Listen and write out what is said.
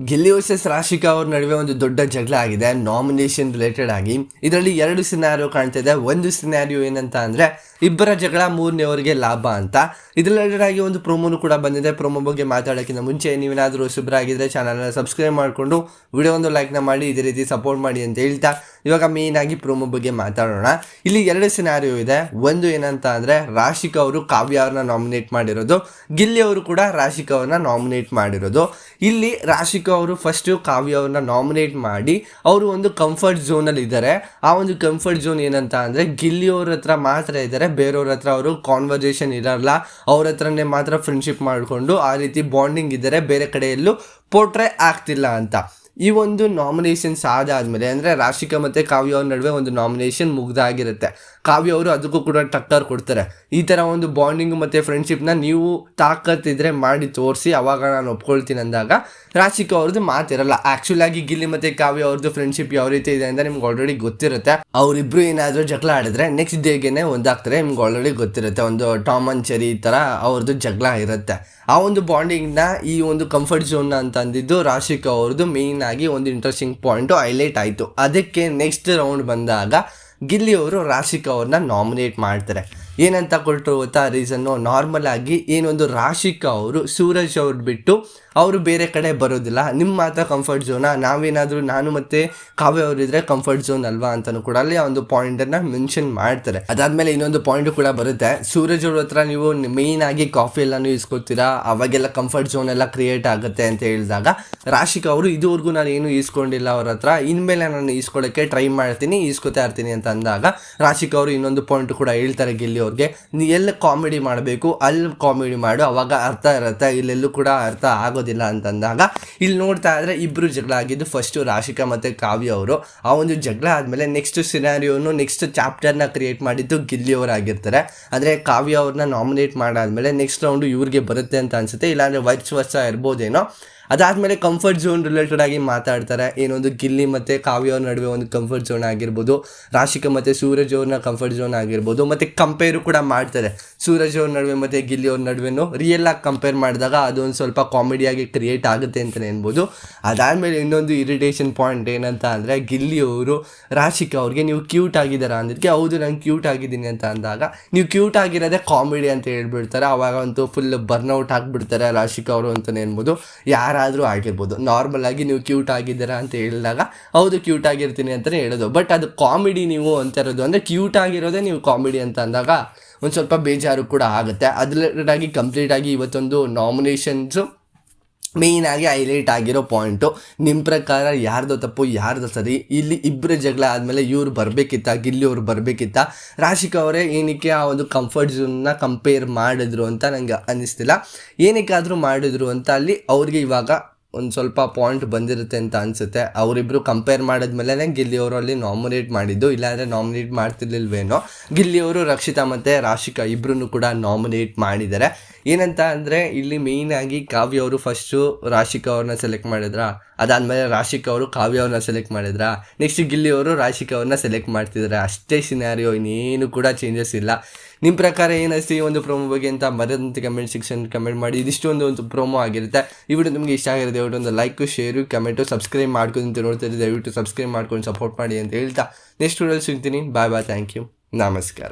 Gilli versus Rashika ಅವ್ರ ನಡುವೆ ಒಂದು ದೊಡ್ಡ ಜಗಳ ಆಗಿದೆ ನಾಮಿನೇಷನ್ ರಿಲೇಟೆಡ್ ಆಗಿ. ಇದರಲ್ಲಿ ಎರಡು ಸಿನಾರಿಯೋ ಕಾಣ್ತಿದೆ. ಒಂದು ಸಿನಾರಿಯೋ ಏನಂತ ಅಂದರೆ ಇಬ್ಬರ ಜಗಳ ಮೂರನೇವರಿಗೆ ಲಾಭ ಅಂತ. ಇದ್ರ ರಿಲೇಟೆಡ್ ಆಗಿ ಒಂದು ಪ್ರೋಮೋನು ಕೂಡ ಬಂದಿದೆ. ಪ್ರೋಮೋ ಬಗ್ಗೆ ಮಾತಾಡೋಕ್ಕಿಂತ ಮುಂಚೆ ನೀವೇನಾದರೂ ಹೊಸಬ್ರಾಗಿದ್ದರೆ ಚಾನಲ್ನ ಸಬ್ಸ್ಕ್ರೈಬ್ ಮಾಡಿಕೊಂಡು ವಿಡಿಯೋ ಒಂದು ಲೈಕ್ನ ಮಾಡಿ ಇದೇ ರೀತಿ ಸಪೋರ್ಟ್ ಮಾಡಿ ಅಂತ ಹೇಳ್ತಾ ಇವಾಗ ಮೇಯ್ನ್ ಆಗಿ ಪ್ರೋಮೋ ಬಗ್ಗೆ ಮಾತಾಡೋಣ. ಇಲ್ಲಿ ಎರಡು ಸಿನಾರಿಯೋ ಇದೆ. ಒಂದು ಏನಂತ ಅಂದರೆ ರಾಶಿಕಾ ಅವರು ಕಾವ್ಯ ಅವ್ರನ್ನ ನಾಮಿನೇಟ್ ಮಾಡಿರೋದು, ಗಿಲ್ಲಿ ಅವರು ಕೂಡ ರಾಶಿಕಾ ಅವ್ರನ್ನ ನಾಮಿನೇಟ್ ಮಾಡಿರೋದು. ಇಲ್ಲಿ ರಾಶಿಕಾ ಅವರು ಫಸ್ಟು ಕಾವ್ಯ ಅವ್ರನ್ನ ನಾಮಿನೇಟ್ ಮಾಡಿ ಅವರು ಒಂದು ಕಂಫರ್ಟ್ ಝೋನಲ್ಲಿ ಇದ್ದಾರೆ. ಆ ಒಂದು ಕಂಫರ್ಟ್ ಝೋನ್ ಏನಂತ ಅಂದರೆ ಗಿಲ್ಲಿ ಅವ್ರ ಹತ್ರ ಮಾತ್ರ ಇದ್ದಾರೆ, ಬೇರೆಯವ್ರ ಹತ್ರ ಅವರು ಕಾನ್ವರ್ಸೇಷನ್ ಇರಲ್ಲ, ಅವ್ರ ಹತ್ರನೇ ಮಾತ್ರ ಫ್ರೆಂಡ್ಶಿಪ್ ಮಾಡಿಕೊಂಡು ಆ ರೀತಿ ಬಾಂಡಿಂಗ್ ಇದ್ದಾರೆ, ಬೇರೆ ಕಡೆ ಎಲ್ಲೂ ಪೋರ್ಟ್ರೇ ಆಗ್ತಿಲ್ಲ ಅಂತ. ಈ ಒಂದು ನಾಮಿನೇಷನ್ಸ್ ಆದಾದಮೇಲೆ ಅಂದರೆ ರಾಶಿಕಾ ಮತ್ತು ಕಾವ್ಯ ಅವ್ರ ನಡುವೆ ಒಂದು ನಾಮಿನೇಷನ್ ಮುಗ್ದಾಗಿರುತ್ತೆ. ಕಾವ್ಯ ಅವರು ಅದಕ್ಕೂ ಕೂಡ ಟಕ್ಕರ್ ಕೊಡ್ತಾರೆ. ಈ ಥರ ಒಂದು ಬಾಂಡಿಂಗ್ ಮತ್ತು ಫ್ರೆಂಡ್ಶಿಪ್ನ ನೀವು ತಾಕತ್ತಿದ್ರೆ ಮಾಡಿ ತೋರಿಸಿ, ಅವಾಗ ನಾನು ಒಪ್ಕೊಳ್ತೀನಿ ಅಂದಾಗ ರಾಶಿಕಾ ಅವ್ರದ್ದು ಮಾತಿರಲ್ಲ. ಆ್ಯಕ್ಚುಲಾಗಿ ಗಿಲ್ಲಿ ಮತ್ತು ಕಾವ್ಯ ಅವ್ರದ್ದು ಫ್ರೆಂಡ್ಶಿಪ್ ಯಾವ ರೀತಿ ಇದೆ ಅಂತ ನಿಮ್ಗೆ ಆಲ್ರೆಡಿ ಗೊತ್ತಿರುತ್ತೆ. ಅವರಿಬ್ಬರು ಏನಾದರೂ ಜಗಳ ಆಡಿದ್ರೆ ನೆಕ್ಸ್ಟ್ ಡೇಗೆ ಒಂದಾಗ್ತಾರೆ, ನಿಮ್ಗೆ ಆಲ್ರೆಡಿ ಗೊತ್ತಿರುತ್ತೆ. ಒಂದು ಟಾಮ್ ಅಂಡ್ ಚೆರಿ ಥರ ಅವ್ರದ್ದು ಜಗಳ ಇರುತ್ತೆ. ಆ ಒಂದು ಬಾಂಡಿಂಗ್ನ ಈ ಒಂದು ಕಂಫರ್ಟ್ ಝೋನ್ ಅಂತ ಅಂದಿದ್ದು ರಾಶಿಕಾ ಅವ್ರದ್ದು ಮೇಯ್ನ್ ಆಗಿ ಒಂದು ಇಂಟ್ರೆಸ್ಟಿಂಗ್ ಪಾಯಿಂಟು ಹೈಲೈಟ್ ಆಯಿತು. ಅದಕ್ಕೆ ನೆಕ್ಸ್ಟ್ ರೌಂಡ್ ಬಂದಾಗ ಗಿಲ್ಲಿ ಅವರು ರಾಶಿಕಾ ಅವ್ರನ್ನ ನಾಮಿನೇಟ್ ಮಾಡ್ತಾರೆ. ಏನಂತ ಕೊಟ್ಟರು ಗೊತ್ತಾ ರೀಸನ್ನು? ನಾರ್ಮಲ್ ಆಗಿ ಏನೊಂದು ರಾಶಿಕಾ ಅವರು ಸೂರಜ್ ಅವ್ರು ಬಿಟ್ಟು ಅವರು ಬೇರೆ ಕಡೆ ಬರೋದಿಲ್ಲ, ನಿಮ್ಮ ಮಾತ್ರ ಕಂಫರ್ಟ್ ಝೋನಾ, ನಾವೇನಾದರೂ ನಾನು ಮತ್ತು ಕಾವ್ಯ ಅವರಿದ್ರೆ ಕಂಫರ್ಟ್ ಝೋನ್ ಅಲ್ವಾ ಅಂತಲೂ ಕೂಡ ಅಲ್ಲಿ ಆ ಒಂದು ಪಾಯಿಂಟನ್ನು ಮೆನ್ಷನ್ ಮಾಡ್ತಾರೆ. ಅದಾದಮೇಲೆ ಇನ್ನೊಂದು ಪಾಯಿಂಟು ಕೂಡ ಬರುತ್ತೆ. ಸೂರಜ್ ಅವ್ರ ಹತ್ರ ನೀವು ಮೇಯ್ನ್ ಆಗಿ ಕಾಫಿ ಎಲ್ಲನೂ ಇಸ್ಕೊತೀರಾ, ಅವಾಗೆಲ್ಲ ಕಂಫರ್ಟ್ ಝೋನ್ ಎಲ್ಲ ಕ್ರಿಯೇಟ್ ಆಗುತ್ತೆ ಅಂತ ಹೇಳಿದಾಗ ರಾಶಿಕಾ ಅವರು ಇದುವರೆಗೂ ನಾನು ಏನು ಈಸ್ಕೊಂಡಿಲ್ಲ ಅವ್ರ ಹತ್ರ, ಇನ್ಮೇಲೆ ನಾನು ಈಸ್ಕೊಳ್ಳೋಕ್ಕೆ ಟ್ರೈ ಮಾಡ್ತೀನಿ, ಈಸ್ಕೊತಾ ಇರ್ತೀನಿ ಅಂತ ಅಂದಾಗ ರಾಶಿಕಾ ಅವರು ಇನ್ನೊಂದು ಪಾಯಿಂಟ್ ಕೂಡ ಹೇಳ್ತಾರೆ ಗಿಲ್ಲಿ ಅವ್ರಿಗೆ, ನೀ ಎಲ್ಲ ಕಾಮಿಡಿ ಮಾಡಬೇಕು ಅಲ್ಲಿ ಕಾಮಿಡಿ ಮಾಡು, ಅವಾಗ ಅರ್ಥ ಇರುತ್ತೆ, ಇಲ್ಲೆಲ್ಲೂ ಕೂಡ ಅರ್ಥ ಆಗೋದಿಲ್ಲ ಅಂತಂದಾಗ ಇಲ್ಲಿ ನೋಡ್ತಾ ಇದ್ರೆ ಇಬ್ಬರು ಜಗಳ ಆಗಿದ್ದು ಫಸ್ಟು ರಾಶಿಕಾ ಮತ್ತು ಕಾವ್ಯ ಅವರು. ಆ ಒಂದು ಜಗಳ ಆದಮೇಲೆ ನೆಕ್ಸ್ಟ್ ಸಿನಾರಿಯೋನು ನೆಕ್ಸ್ಟ್ ಚಾಪ್ಟರ್ನ ಕ್ರಿಯೇಟ್ ಮಾಡಿದ್ದು ಗಿಲ್ಲಿ ಅವರಾಗಿರ್ತಾರೆ. ಅಂದರೆ ಕಾವ್ಯ ಅವ್ರನ್ನ ನಾಮಿನೇಟ್ ಮಾಡಾದ್ಮೇಲೆ ನೆಕ್ಸ್ಟ್ ರೌಂಡು ಇವ್ರಿಗೆ ಬರುತ್ತೆ ಅಂತ ಅನಿಸುತ್ತೆ, ಇಲ್ಲಾಂದರೆ ವೈಸ್ ವರ್ಷ ಇರ್ಬೋದೇನೋ. ಅದಾದಮೇಲೆ ಕಂಫರ್ಟ್ ಝೋನ್ ರಿಲೇಟೆಡ್ ಆಗಿ ಮಾತಾಡ್ತಾರೆ. ಏನೊಂದು ಗಿಲ್ಲಿ ಮತ್ತು ಕಾವ್ಯ ಅವ್ರ ನಡುವೆ ಒಂದು ಕಂಫರ್ಟ್ ಝೋನ್ ಆಗಿರ್ಬೋದು, ರಾಶಿಕಾ ಮತ್ತು ಸೂರಜ್ ಅವ್ರನ್ನ ಕಂಫರ್ಟ್ ಝೋನ್ ಆಗಿರ್ಬೋದು, ಮತ್ತು ಕಂಪೇರು ಕೂಡ ಮಾಡ್ತಾರೆ ಸೂರಜ್ ಅವ್ರ ನಡುವೆ ಮತ್ತು ಗಿಲ್ಲಿ ಅವ್ರ ನಡುವೆನೂ. ರಿಯಲಾಗಿ ಕಂಪೇರ್ ಮಾಡಿದಾಗ ಅದೊಂದು ಸ್ವಲ್ಪ ಕಾಮಿಡಿಯಾಗಿ ಕ್ರಿಯೇಟ್ ಆಗುತ್ತೆ ಅಂತಲೇ ಅನ್ಬೋದು. ಅದಾದಮೇಲೆ ಇನ್ನೊಂದು ಇರಿಟೇಷನ್ ಪಾಯಿಂಟ್ ಏನಂತ ಅಂದರೆ ಗಿಲ್ಲಿ ಅವರು ರಾಶಿಕಾ ಅವ್ರಿಗೆ ನೀವು ಕ್ಯೂಟ್ ಆಗಿದ್ದಾರಾ ಅಂದಿದ್ದಕ್ಕೆ ಹೌದು ನಾನು ಕ್ಯೂಟ್ ಆಗಿದ್ದೀನಿ ಅಂತ ಅಂದಾಗ ನೀವು ಕ್ಯೂಟ್ ಆಗಿರೋದೇ ಕಾಮಿಡಿ ಅಂತ ಹೇಳ್ಬಿಡ್ತಾರೆ. ಅವಾಗ ಅಂತೂ ಫುಲ್ ಬರ್ನೌಟ್ ಆಗಿಬಿಡ್ತಾರೆ ರಾಶಿಕಾ ಅವರು ಅಂತಲೇ ಅನ್ಬೋದು. ಯಾರಾದರೂ ಆಗಿರ್ಬೋದು, ನಾರ್ಮಲ್ ಆಗಿ ನೀವು ಕ್ಯೂಟ್ ಆಗಿದ್ದೀರಾ ಅಂತ ಹೇಳಿದಾಗ ಹೌದು ಕ್ಯೂಟ್ ಆಗಿರ್ತೀನಿ ಅಂತಲೇ ಹೇಳೋದು. ಬಟ್ ಅದು ಕಾಮಿಡಿ ನೀವು ಅಂತ ಇರೋದು ಅಂದರೆ ಕ್ಯೂಟ್ ಆಗಿರೋದೇ ನೀವು ಕಾಮಿಡಿ ಅಂತ ಅಂದಾಗ ಒಂದು ಸ್ವಲ್ಪ ಬೇಜಾರು ಕೂಡ ಆಗುತ್ತೆ. ಅದರಲ್ಲಾಗಿ ಕಂಪ್ಲೀಟಾಗಿ ಇವತ್ತೊಂದು ನಾಮಿನೇಷನ್ಸು ಮೇಯ್ನಾಗಿ ಹೈಲೈಟ್ ಆಗಿರೋ ಪಾಯಿಂಟು, ನಿಮ್ಮ ಪ್ರಕಾರ ಯಾರ್ದು ತಪ್ಪು ಯಾರ್ದು ಸರಿ? ಇಲ್ಲಿ ಇಬ್ಬರ ಜಗಳ ಆದಮೇಲೆ ಇವ್ರು ಬರಬೇಕಿತ್ತ, ಗಿಲ್ಲಿ ಅವ್ರು ಬರಬೇಕಿತ್ತ, ರಾಶಿಕಾ ಅವರೇ ಏನಕ್ಕೆ ಆ ಒಂದು ಕಂಫರ್ಟ್ ಝೋನ್ನ ಕಂಪೇರ್ ಮಾಡಿದ್ರು ಅಂತ ನನಗೆ ಅನ್ನಿಸ್ತಿಲ್ಲ. ಏನಕ್ಕಾದರೂ ಮಾಡಿದ್ರು ಅಂತ ಅಲ್ಲಿ ಅವ್ರಿಗೆ ಇವಾಗ ಒಂದು ಸ್ವಲ್ಪ ಪಾಯಿಂಟ್ ಬಂದಿರುತ್ತೆ ಅಂತ ಅನಿಸುತ್ತೆ. ಅವರಿಬ್ಬರು ಕಂಪೇರ್ ಮಾಡಿದ್ಮೇಲೆ ಗಿಲ್ಲಿ ಅವರು ಅಲ್ಲಿ ನಾಮಿನೇಟ್ ಮಾಡಿದ್ದು, ಇಲ್ಲಾಂದರೆ ನಾಮಿನೇಟ್ ಮಾಡ್ತಿರ್ಲಿಲ್ವೇನೋ. ಗಿಲ್ಲಿ ಅವರು ರಕ್ಷಿತಾ ಮತ್ತು ರಾಶಿಕಾ ಇಬ್ಬರೂ ಕೂಡ ನಾಮಿನೇಟ್ ಮಾಡಿದ್ದಾರೆ. ಏನಂತ ಅಂದರೆ ಇಲ್ಲಿ ಮೇಯ್ನಾಗಿ ಕಾವ್ಯ ಅವರು ಫಸ್ಟು ರಾಶಿಕಾ ಅವ್ರನ್ನ ಸೆಲೆಕ್ಟ್ ಮಾಡಿದ್ರಾ, ಅದಾದಮೇಲೆ ರಾಶಿಕಾ ಅವರು ಕಾವ್ಯ ಅವ್ರನ್ನ ಸೆಲೆಕ್ಟ್ ಮಾಡಿದ್ರಾ, ನೆಕ್ಸ್ಟ್ ಗಿಲ್ಲಿ ಅವರು ರಾಶಿಕಾ ಅವ್ರನ್ನ ಸೆಲೆಕ್ಟ್ ಮಾಡ್ತಿದ್ದಾರೆ. ಅಷ್ಟೇ ಸಿನಾರಿಯೋ, ಇನ್ನೇನು ಕೂಡ ಚೇಂಜಸ್ ಇಲ್ಲ. ನಿಮ್ಮ ಪ್ರಕಾರ ಏನಿಸ್ತು ಈ ಒಂದು ಪ್ರೋಮೋ ಬಗ್ಗೆ ಅಂತ ಮರೆದಂತೆ ಕಮೆಂಟ್ ಸೆಕ್ಷನ್ ಕಮೆಂಟ್ ಮಾಡಿ. ಇದಿಷ್ಟೊಂದು ಪ್ರೋಮೋ ಆಗಿರುತ್ತೆ. ಈ ವಿಡಿಯೋ ನಿಮಗೆ ಇಷ್ಟ ಆಗಿರುತ್ತೆ ದಯವಿಟ್ಟು ಒಂದು ಲೈಕು, ಶೇರು, ಕಮೆಂಟು, ಸಬ್ಸ್ಕ್ರೈಬ್ ಮಾಡ್ಕೊಂಡು ನೋಡ್ತಾ ದಯವಿಟ್ಟು ಸಬ್ಸ್ಕ್ರೈಬ್ ಮಾಡ್ಕೊಂಡು ಸಪೋರ್ಟ್ ಮಾಡಿ ಅಂತ ಹೇಳ್ತಾ ನೆಕ್ಸ್ಟ್ ವಿಡಿಯೋಲಿ ಸಿಗ್ತೀನಿ. ಬಾಯ್ ಬಾಯ್, ಥ್ಯಾಂಕ್ ಯು, ನಮಸ್ಕಾರ.